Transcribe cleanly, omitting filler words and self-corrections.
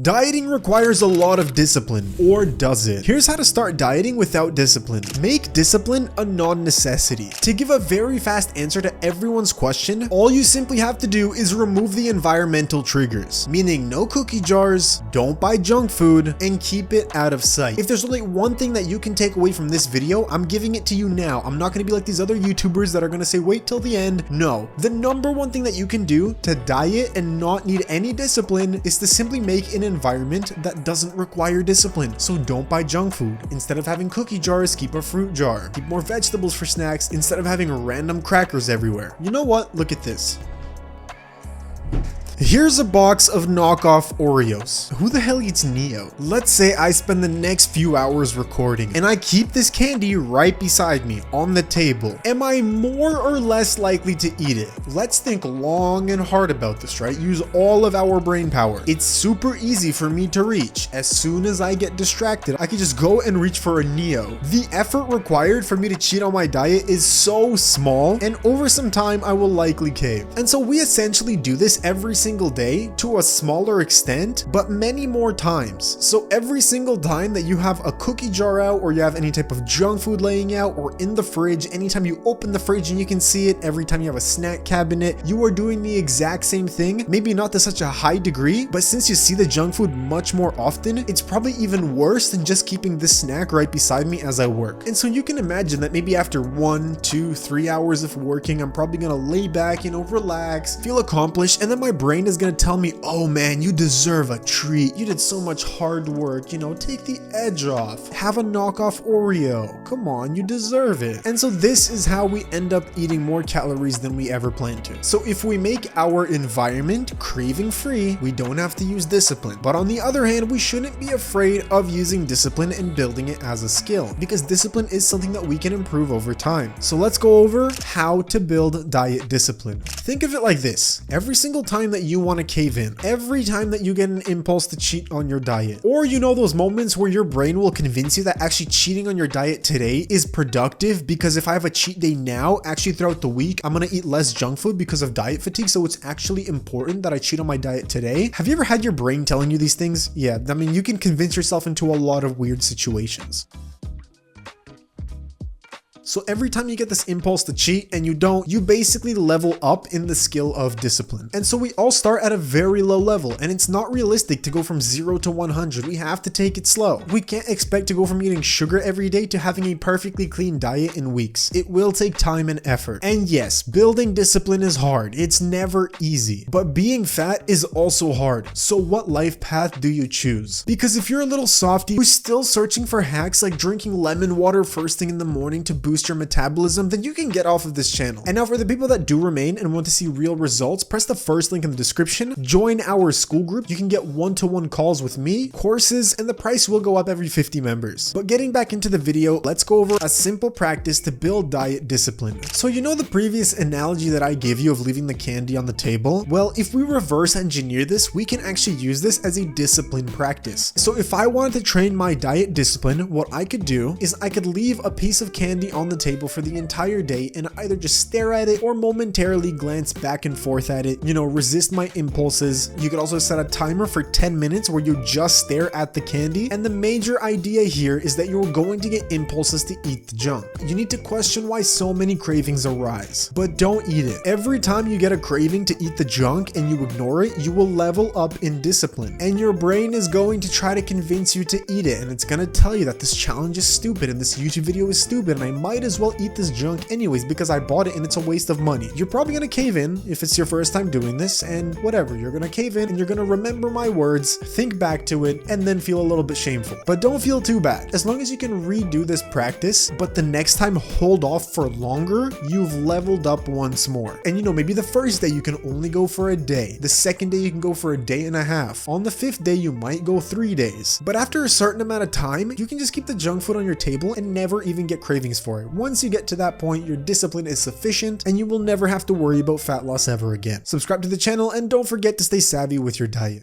Dieting requires a lot of discipline, or does it? Here's how to start dieting without discipline. Make discipline a non-necessity. To give a very fast answer to everyone's question, all you simply have to do is remove the environmental triggers, meaning no cookie jars, don't buy junk food, and keep it out of sight. If there's only one thing that you can take away from this video, I'm giving it to you now. I'm not gonna be like these other YouTubers that are gonna say wait till the end. No, the number one thing that you can do to diet and not need any discipline is to simply make an environment that doesn't require discipline. So don't buy junk food. Instead of having cookie jars, keep a fruit jar. Keep more vegetables for snacks instead of having random crackers everywhere. You know what? Look at this. Here's a box of knockoff Oreos. Who the hell eats Neo? Let's say I spend the next few hours recording and I keep this candy right beside me on the table. Am I more or less likely to eat it? Let's think long and hard about this, right? Use all of our brain power. It's super easy for me to reach. As soon as I get distracted, I can just go and reach for a Neo. The effort required for me to cheat on my diet is so small, and over some time I will likely cave. And so we essentially do this every single day to a smaller extent, but many more times. So every single time that you have a cookie jar out, or you have any type of junk food laying out or in the fridge, anytime you open the fridge and you can see it, every time you have a snack cabinet, you are doing the exact same thing. Maybe not to such a high degree, but since you see the junk food much more often, it's probably even worse than just keeping this snack right beside me as I work. And so you can imagine that maybe after 1, 2, 3 hours of working, I'm probably gonna lay back, relax, feel accomplished, and then my brain is gonna tell me, oh man, you deserve a treat. You did so much hard work, take the edge off. Have a knockoff Oreo. Come on, you deserve it. And so this is how we end up eating more calories than we ever planned to. So if we make our environment craving free, we don't have to use discipline. But on the other hand, we shouldn't be afraid of using discipline and building it as a skill, because discipline is something that we can improve over time. So let's go over how to build diet discipline. Think of it like this. Every single time that you want to cave in, every time that you get an impulse to cheat on your diet, or those moments where your brain will convince you that actually cheating on your diet today is productive, because if I have a cheat day now, actually throughout the week, I'm gonna eat less junk food because of diet fatigue, so it's actually important that I cheat on my diet today. Have you ever had your brain telling you these things? Yeah, I mean, you can convince yourself into a lot of weird situations. So every time you get this impulse to cheat and you don't, you basically level up in the skill of discipline. And so we all start at a very low level, and it's not realistic to go from 0 to 100. We have to take it slow. We can't expect to go from eating sugar every day to having a perfectly clean diet in weeks. It will take time and effort. And yes, building discipline is hard. It's never easy. But being fat is also hard. So what life path do you choose? Because if you're a little softy who's still searching for hacks like drinking lemon water first thing in the morning to boost your metabolism, then you can get off of this channel. And now for the people that do remain and want to see real results, press the first link in the description, join our school group. You can get one-to-one calls with me, courses, and the price will go up every 50 members. But getting back into the video, let's go over a simple practice to build diet discipline. So the previous analogy that I gave you of leaving the candy on the table? Well, if we reverse engineer this, we can actually use this as a discipline practice. So if I wanted to train my diet discipline, what I could do is I could leave a piece of candy on the table for the entire day and either just stare at it or momentarily glance back and forth at it, resist my impulses. You could also set a timer for 10 minutes where you just stare at the candy. And the major idea here is that you're going to get impulses to eat the junk. You need to question why so many cravings arise, but don't eat it. Every time you get a craving to eat the junk and you ignore it, you will level up in discipline, and your brain is going to try to convince you to eat it, and it's going to tell you that this challenge is stupid and this YouTube video is stupid and I might as well eat this junk anyways because I bought it and it's a waste of money. You're probably gonna cave in if it's your first time doing this, and whatever, you're gonna cave in and you're gonna remember my words, think back to it, and then feel a little bit shameful. But don't feel too bad. As long as you can redo this practice, but the next time hold off for longer, you've leveled up once more. And maybe the first day you can only go for a day. The second day you can go for a day and a half. On the 5th day you might go 3 days. But after a certain amount of time, you can just keep the junk food on your table and never even get cravings for it. Once you get to that point, your discipline is sufficient and you will never have to worry about fat loss ever again. Subscribe to the channel and don't forget to stay savvy with your diet.